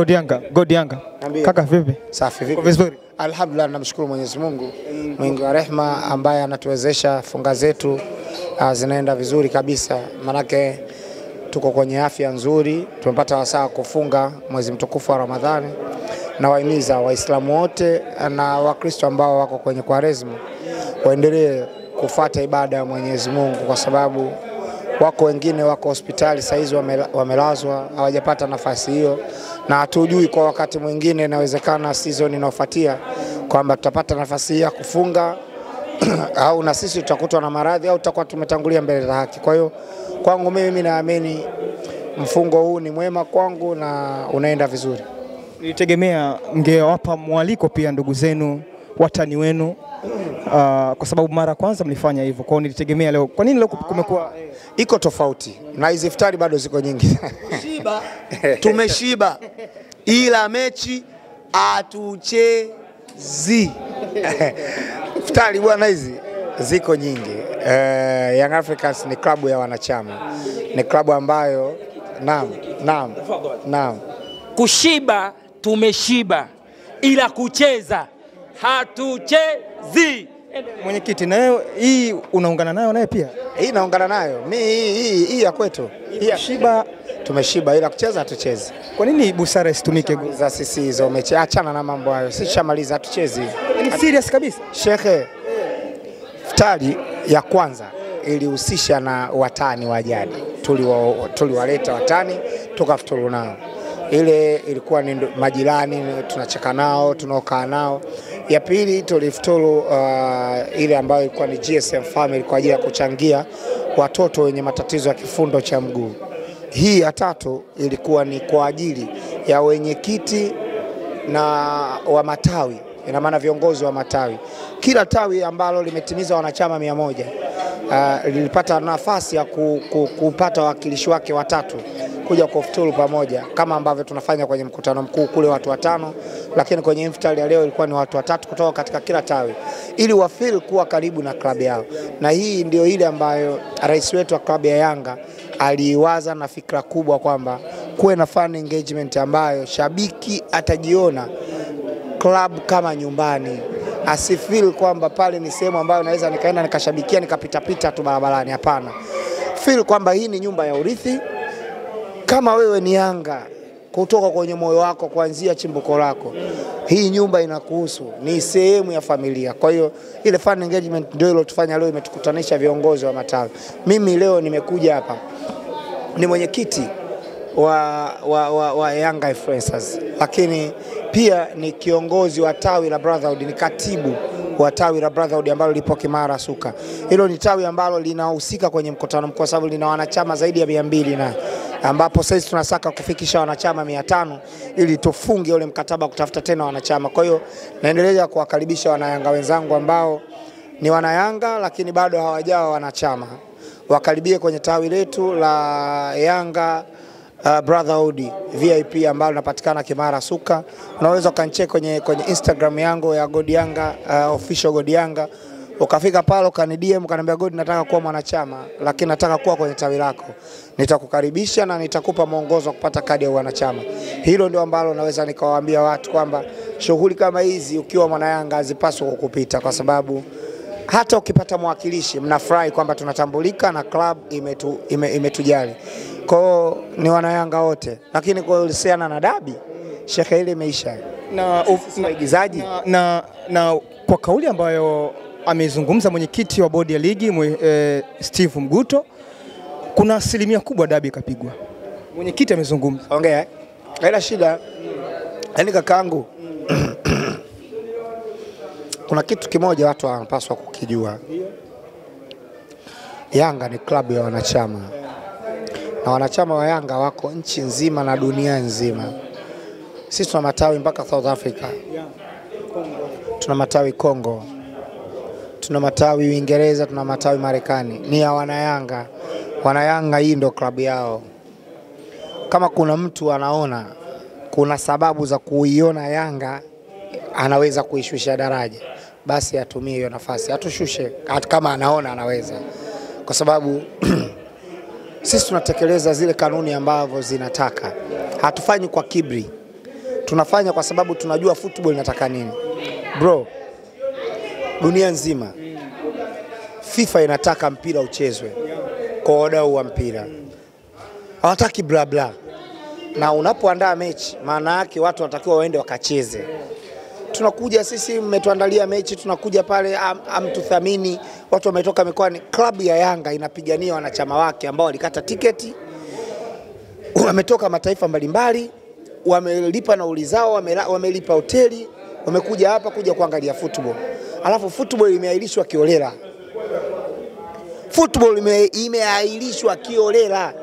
Godianga. Kaka vipi? Safi vipi? Vizuri. Alhamdulillah, namshukuru Mwenyezi Mungu mwingi wa rehema ambaye anatuwezesha funga zetu zinaenda vizuri kabisa. Manake tuko kwenye afya nzuri, tumepata wasaa kufunga mwezi mtukufu wa Ramadhani. Na wahimiza Waislamu wote na Wakristo ambao wako kwenye Kwaresma waendelee kufuata ibada ya Mwenyezi Mungu, kwa sababu wako wengine wako hospitali saizi wamelazwa, hawajapata nafasi hiyo, na hatujui kwa wakati mwingine inawezekana season inayofuatia kwamba tutapata nafasi ya kufunga au na sisi tutakutwa na maradhi au tutakuwa tumetangulia mbele za haki. Kwa hiyo kwangu mimi naamini mfungo huu ni mwema kwangu na unaenda vizuri. Nilitegemea mngewapa mwaliko pia ndugu zenu, watani wenu, kwa sababu mara kwanza mlifanya hivyo. Kwa hiyo nilitegemea leo. Kwa nini leo kumekuwa iko tofauti? Na hizo iftari bado ziko nyingi. Shiba, tumeshiba. Ila mechi atuchezi. Iftari bwana hizi ziko nyingi. Young Africans ni klabu ya wanachama. Ni klabu ambayo naam. Kushiba tumeshiba, ila kucheza hatuchezi. Mwenyekiti nayo hii unaungana nayo naye pia? Hii naungana nayo. Hii ya kwetu. Shiba tumeshiba ila kucheza hatuchezi. Kwa nini busara isitumike za sisi hizo mechi? Achana na mambo hayo. Sisi shamaliza hatuchezi. Ni serious kabisa. Shekhe, iftari ya kwanza ilihusisha na watani wa jadi. Tuliwaleta watani tukafuturu nao. Ile ilikuwa ni majirani, tunacheka nao, tunaokaa nao. Ya pili tulifuturu ile ambayo ilikuwa ni GSM Family kwa ajili ya kuchangia watoto wenye matatizo ya kifundo cha mguu. Hii ya tatu ilikuwa ni kwa ajili ya wenyekiti na wa matawi, ina maana viongozi wa matawi. Kila tawi ambalo limetimiza wanachama 100 lilipata nafasi ya kupata wakilishi wake watatu kuja kufuturu pamoja, kama ambavyo tunafanya kwenye mkutano mkuu kule watu 5, lakini kwenye iftari ya leo ilikuwa ni watu 3 kutoka katika kila tawi, ili wafeel kuwa karibu na klabu yao. Na hii ndio ile ambayo rais wetu wa klabu ya Yanga aliwaza na fikra kubwa kwamba kuwe na fan engagement ambayo shabiki atajiona club kama nyumbani, asifeel kwamba pale ni sehemu ambayo naweza nikaenda nikashabikia nikapita tu barabarani. Hapana, feel kwamba hii ni nyumba ya urithi. Kama wewe ni Yanga kutoka kwenye moyo wako kuanzia chimbuko lako, hii nyumba inakuhusu, ni sehemu ya familia. Kwa hiyo ile fan engagement ndio ilotufanya leo imetukutanisha viongozi wa matawi. Mimi leo nimekuja hapa ni mwenyekiti wa Yanga Influencers, lakini pia ni kiongozi wa tawi la Brotherhood, ni katibu wa tawi la Brotherhood ambalo lipo Kimara Suka. Hilo ni tawi ambalo linahusika kwenye mkutano mkuu, sababu lina wanachama zaidi ya 200 na ambapo sasa tunasaka kufikisha wanachama 500 ili tufunge ule mkataba kutafuta tena wanachama. Kwa hiyo naendelea kuwakaribisha wanayanga wenzangu ambao ni wanayanga lakini bado hawajawa wanachama, wakaribie kwenye tawi letu la Yanga Brotherhood VIP ambalo linapatikana Kimara Suka. Unaweza ukanicheki kwenye Instagram yangu ya Godianga, official Godianga. Ukafika pale ukani DM ukaniambia God, nataka kuwa mwanachama lakini nataka kuwa kwenye tawi lako. Nitakukaribisha na nitakupa mwongozo wa kupata kadi ya wanachama. Hilo ndio ambalo naweza nikawaambia watu kwamba shughuli kama hizi ukiwa mwana Yanga hazipaswi kukupita, kwa sababu hata ukipata mwakilishi mnafurahi kwamba tunatambulika na club imetujali. Kwa ni wana Yanga wote, lakini kwa uhusiana na dabi shekhe ile imeisha na maigizaji na kwa kauli ambayo amezungumza mwenyekiti wa bodi ya ligi Steve Mguto, kuna asilimia kubwa dabi ikapigwa. Mwenyekiti amezungumza. Ongea. Haina shida. Yaani kakaangu kuna kitu kimoja watu wanapaswa kukijua. Yanga ni klabu ya wanachama. Na wanachama wa Yanga wako nchi nzima na dunia nzima. Sisi tuna matawi mpaka South Africa. Tuna matawi Kongo. Tuna matawi Uingereza, tuna matawi Marekani. Ni ya wanayanga. Wanayanga hii ndio klabu yao. Kama kuna mtu anaona kuna sababu za kuiona Yanga anaweza kuishusha daraja, basi atumie hiyo nafasi, atushushe kama anaona anaweza. Kwa sababu sisi tunatekeleza zile kanuni ambazo zinataka. Hatufanyi kwa kibri. Tunafanya kwa sababu tunajua football inataka nini. Bro, dunia nzima FIFA inataka mpira uchezwe kwa wadau wa mpira. Hawataki bla bla. Na unapoandaa mechi, maana yake watu wanatakiwa waende wakacheze. Tunakuja sisi, mmetuandalia mechi, tunakuja pale amtuthamini, watu wametoka mikoani. Klabu ya Yanga inapigania wanachama wake ambao walikata tiketi, wametoka mataifa mbalimbali, wamelipa nauli zao, wamelipa hoteli, wamekuja hapa kuja kuangalia football. Alafu football imeahirishwa kiolela. Football imeahirishwa kiolela.